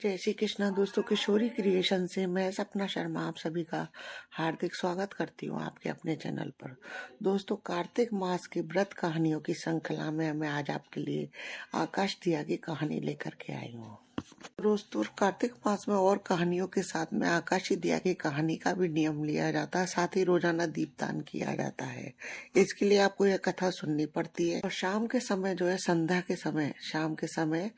जय श्री कृष्णा दोस्तों, किशोरी क्रिएशन से मैं सपना शर्मा आप सभी का हार्दिक स्वागत करती हूँ आपके अपने चैनल पर। दोस्तों, कार्तिक मास की व्रत कहानियों की श्रृंखला में मैं आज आपके लिए आकाश दिया की कहानी लेकर के आई हूँ। दोस्तों, कार्तिक मास में और कहानियों के साथ में आकाशी दिया की कहानी का भी नियम लिया जाता है, साथ ही रोजाना दीपदान किया जाता है। इसके लिए आपको यह कथा सुननी पड़ती है और शाम के समय जो है, संध्या के समय, शाम के समय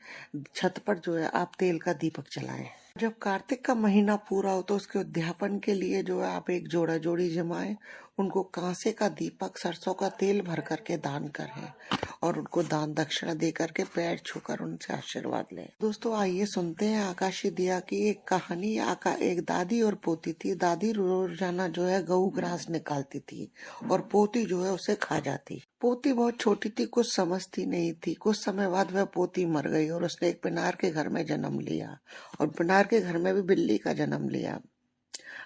छत पर जो है आप तेल का दीपक जलाएं। जब कार्तिक का महीना पूरा हो तो उसके उद्यापन के लिए जो है आप एक जोड़ा जोड़ी जमाएं, उनको कांसे का दीपक सरसों का तेल भर करके दान करें और उनको दान दक्षिणा दे करके पैर छूकर उनसे आशीर्वाद लें। दोस्तों, आइए सुनते हैं आकाशी दिया की एक कहानी। एक दादी और पोती थी। दादी रोजाना जो है गऊ ग्रास निकालती थी और पोती जो है उसे खा जाती। पोती बहुत छोटी थी, कुछ समझती नहीं थी। कुछ समय बाद वह पोती मर गई और उसने एक पिनार के घर में जन्म लिया और पिनार के घर में भी बिल्ली का जन्म लिया।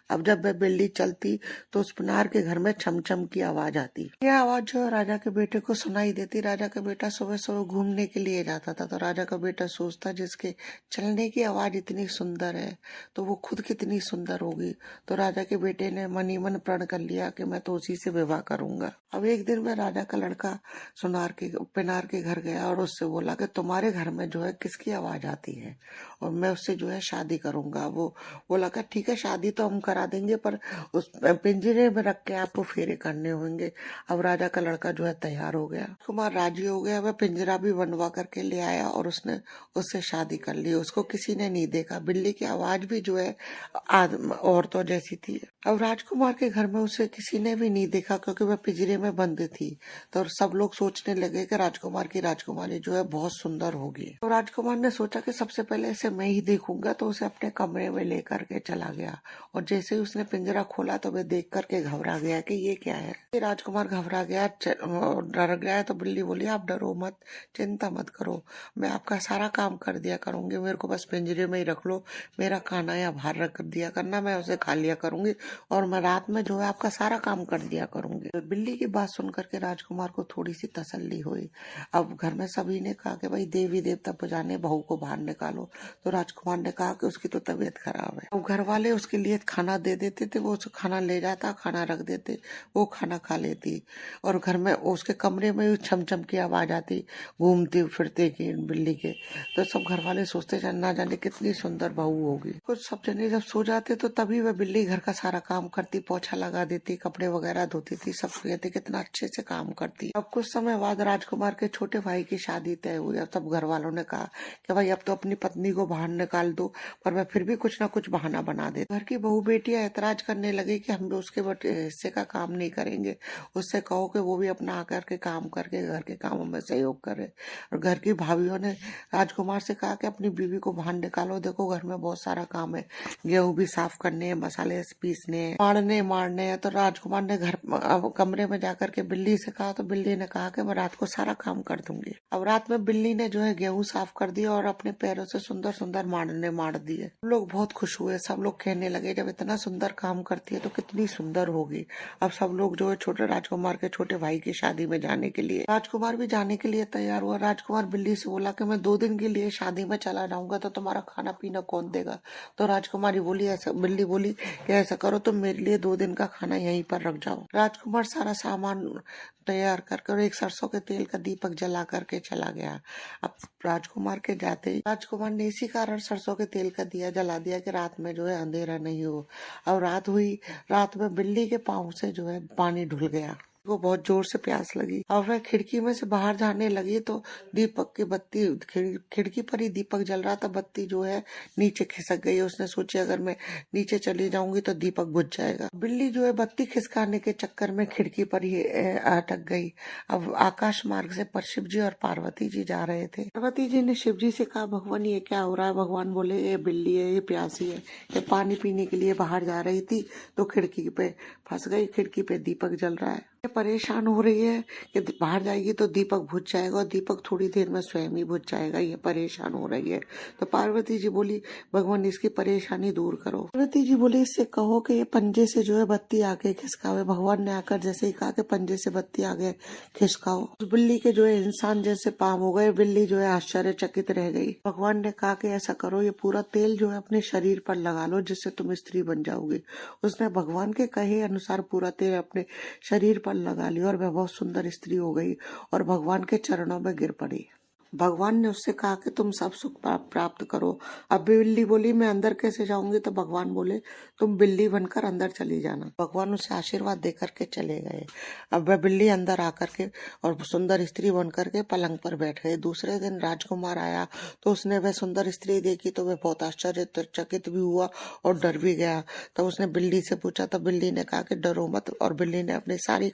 अब जब वह बिल्ली चलती तो उस पिनार के घर में छम छम की आवाज आती। यह आवाज जो है राजा के बेटे को सुनाई देती। राजा का बेटा सुबह सुबह घूमने के लिए जाता था तो राजा का बेटा सोचता, जिसके चलने की आवाज इतनी सुंदर है तो वो खुद कितनी सुंदर होगी। तो राजा के बेटे ने मन ही मन प्रण कर लिया कि मैं तो उसी से विवाह करूंगा। अब एक दिन वह राजा का लड़का पिनार के घर गया और उससे बोला कि तुम्हारे घर में जो है किसकी आवाज आती है और मैं उससे जो है शादी करूंगा। वो बोला कि ठीक है, शादी तो हम करा देंगे, पर उस पिंजरे में रख के आपको फेरे करने होंगे। अब राजा का लड़का जो है तैयार हो गया, कुमार राजी हो गया। वह पिंजरा भी बनवा करके ले आया और उसने उससे शादी कर ली। उसको किसी ने नहीं देखा। बिल्ली की आवाज भी जो है औरतों जैसी थी। अब राजकुमार के घर में उसे किसी ने भी नहीं देखा क्योंकि वह पिंजरे में बंद थी। तो सब लोग सोचने लगे कि राजकुमार की राजकुमारी जो है बहुत सुंदर होगी। तो राजकुमार ने सोचा कि सबसे पहले इसे मैं ही देखूंगा, तो उसे अपने कमरे में लेकर के चला गया और जैसे ही उसने पिंजरा खोला तो वह देख करके घबरा गया कि ये क्या है। राजकुमार घबरा गया, डर गया। तो बिल्ली बोली, आप डरो मत, चिंता मत करो, मैं आपका सारा काम कर दिया करूंगी, मेरे को बस पिंजरे में ही रख लो, मेरा खाना या बाहर रख दिया करना, मैं उसे खा लिया करूंगी और मैं रात में जो है आपका सारा काम कर दिया करूंगी। तो बिल्ली की बात सुन करके राजकुमार को थोड़ी सी तसल्ली हुई। अब घर में सभी ने कहा कि भाई देवी देवता पुजाने, बहू को बाहर निकालो। तो राजकुमार ने कहा कि उसकी तो तबीयत खराब है। अब घर वाले उसके लिए खाना दे देते थे, वो उसे खाना ले जाता, खाना रख देते, वो खाना खा लेती और घर में उसके कमरे में छम छम की आवाज आती घूमती फिरते की बिल्ली के। तो सब घर वाले सोचते ना जाने कितनी सुंदर बहू होगी। कुछ सब जने जब सो जाते तो तभी वह बिल्ली घर का सारा काम करती, पोछा लगा देती, कपड़े वगैरह धोती थी, सब कहते कितना अच्छे से काम करती। अब कुछ समय बाद राजकुमार के छोटे भाई की शादी तय हुई। अब तब घर वालों ने कहा कि भाई अब तो अपनी पत्नी को बाहर निकाल दो, पर वह फिर भी कुछ ना कुछ बहाना बना दे। घर की बहू बेटियां ऐतराज करने लगी कि हम भी उसके हिस्से का काम नहीं करेंगे, उससे कहो कि वो भी अपना आकर के काम करके घर के कामों में सहयोग करे। और घर की भाभीियों ने राजकुमार से कहा कि अपनी बीवी को बाहर निकालो, देखो घर में बहुत सारा काम है, गेहूं भी साफ करने हैं, मसाले पीसने हैं, मारने हैं। तो राजकुमार ने कमरे में जाकर के बिल्ली से कहा तो बिल्ली ने कहा कि मैं रात को सारा काम कर दूंगी। अब रात में बिल्ली ने जो है गेहूं साफ कर दिया और अपने पैरों से सुंदर सुंदर मार दिए। लोग बहुत खुश हुए। सब लोग कहने लगे जब इतना सुंदर काम करती है तो कितनी सुंदर होगी। अब सब लोग जो है छोटे राजकुमार के छोटे भाई की शादी में जाने के लिए, राजकुमार भी जाने के लिए तैयार हुआ। राजकुमार बिल्ली से बोला कि मैं 2 दिन के लिए शादी में चला जाऊंगा तो तुम्हारा खाना पीना कौन देगा। तो राजकुमारी बोली, ऐसा बिल्ली बोली कि ऐसा करो तुम मेरे लिए 2 दिन का खाना यहीं पर रख जाओ। राजकुमार सारा सामान तैयार कर एक सरसों के तेल का दीपक जला करके चला गया। अब राजकुमार के जाते ही राजकुमार ने इसी कारण सरसों के तेल का दिया जला दिया कि रात में जो है अंधेरा नहीं हो। अब रात हुई, रात में बिल्ली के पाँव से जो है पानी ढुल गया, वो बहुत जोर से प्यास लगी। अब वह खिड़की में से बाहर जाने लगी तो दीपक की बत्ती, खिड़की पर ही दीपक जल रहा था, बत्ती जो है नीचे खिसक गई। उसने सोचा अगर मैं नीचे चली जाऊंगी तो दीपक बुझ जाएगा। बिल्ली जो है बत्ती खिसकाने के चक्कर में खिड़की पर ही अटक गई। अब आकाश मार्ग से पर शिव जी और पार्वती जी जा रहे थे। पार्वती जी ने शिव जी से कहा, भगवान ये क्या हो रहा है। भगवान बोले, ये बिल्ली है, ये प्यासी है, ये पानी पीने के लिए बाहर जा रही थी तो खिड़की पे फंस गई, खिड़की पे दीपक जल रहा है। परेशान हो रही है कि बाहर जाएगी तो दीपक बुझ जाएगा और दीपक थोड़ी देर में स्वयं ही बुझ जाएगा, ये परेशान हो रही है। तो पार्वती जी बोली भगवान इसकी परेशानी दूर करो। पार्वती जी बोली इससे कहो कि ये पंजे से जो है बत्ती आगे खिसकावे। भगवान ने आकर जैसे ही कहा कि पंजे से बत्ती आगे खिसकाओ, उस बिल्ली के जो है इंसान जैसे पाँव हो गए। बिल्ली जो है आश्चर्यचकित रह गई। भगवान ने कहा कि ऐसा करो, ये पूरा तेल जो है अपने शरीर पर लगा लो जिससे तुम स्त्री बन जाओगी। उसने भगवान के कहे अनुसार पूरा तेल अपने शरीर पर लगा लिया और वह बहुत सुंदर स्त्री हो गई और भगवान के चरणों में गिर पड़ी। भगवान ने उससे कहा कि तुम सब सुख प्राप्त करो। अब बिल्ली बोली मैं अंदर कैसे जाऊंगी? तो भगवान बोले तुम बिल्ली बनकर अंदर चली जाना। भगवान उसे आशीर्वाद दे करके चले गए। अब वह बिल्ली अंदर आकर के और सुंदर स्त्री बन करके पलंग पर बैठ गए। दूसरे दिन राजकुमार आया तो उसने वह सुंदर स्त्री देखी तो वह बहुत आश्चर्यचकित भी हुआ और डर भी गया। तो उसने बिल्ली से पूछा तो बिल्ली ने कहा कि डरो मत, और बिल्ली ने अपनी सारी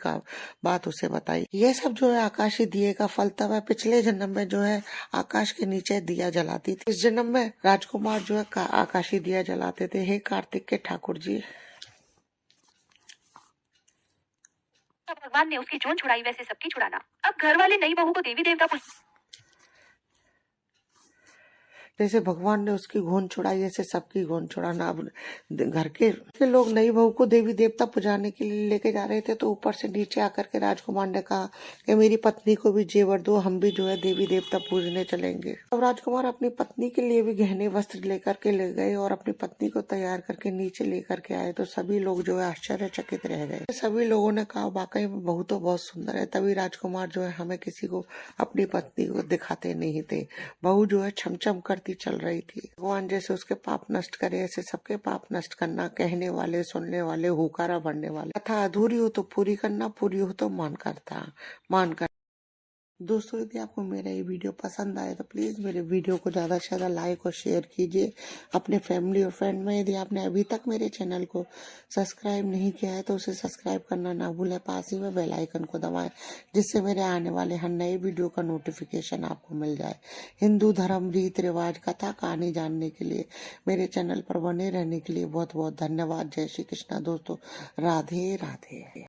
बात उसे बताई। ये सब जो है आकाशीय दिए का फल था। वह पिछले जन्म में जो है आकाश के नीचे दिया जलाती थी। इस जन्म में राजकुमार जो है आकाशीय दिया जलाते थे। हे कार्तिक के ठाकुर जी। भगवान ने उसकी जोन छुड़ाई वैसे सबकी छुड़ाना। अब घर वाले नई बहू को देवी देवता जैसे भगवान ने उसकी गोंद छुड़ाई ऐसे सबकी गोंद छुड़ाना। अब घर के लोग नई बहू को देवी देवता पुजाने के लिए लेके जा रहे थे तो ऊपर से नीचे आकर के राजकुमार ने कहा कि मेरी पत्नी को भी जेवर दो, हम भी जो है देवी देवता पूजने चलेंगे। अब राजकुमार अपनी पत्नी के लिए भी गहने वस्त्र लेकर के ले गए और अपनी पत्नी को तैयार करके नीचे लेकर के आए तो सभी लोग जो है आश्चर्यचकित रह गए। सभी लोगों ने कहा वाकई में बहू तो बहुत सुंदर है। तभी राजकुमार जो है हमें किसी को अपनी पत्नी को दिखाते नहीं थे। बहू जो है छमछम करती चल रही थी। भगवान जैसे उसके पाप नष्ट करे ऐसे सबके पाप नष्ट करना। कहने वाले, सुनने वाले, हुकारा भरने वाले। कथा अधूरी हो तो पूरी करना, पूरी हो तो मान कर। दोस्तों यदि आपको मेरा ये वीडियो पसंद आए तो प्लीज़ मेरे वीडियो को ज़्यादा से ज़्यादा लाइक और शेयर कीजिए अपने फैमिली और फ्रेंड में। यदि आपने अभी तक मेरे चैनल को सब्सक्राइब नहीं किया है तो उसे सब्सक्राइब करना ना भूलें। पास ही में बेल आइकन को दबाएं जिससे मेरे आने वाले हर नए वीडियो का नोटिफिकेशन आपको मिल जाए। हिंदू धर्म, रीत रिवाज, कथा कहानी जानने के लिए मेरे चैनल पर बने रहने के लिए बहुत बहुत धन्यवाद। जय श्री कृष्णा दोस्तों, राधे राधे।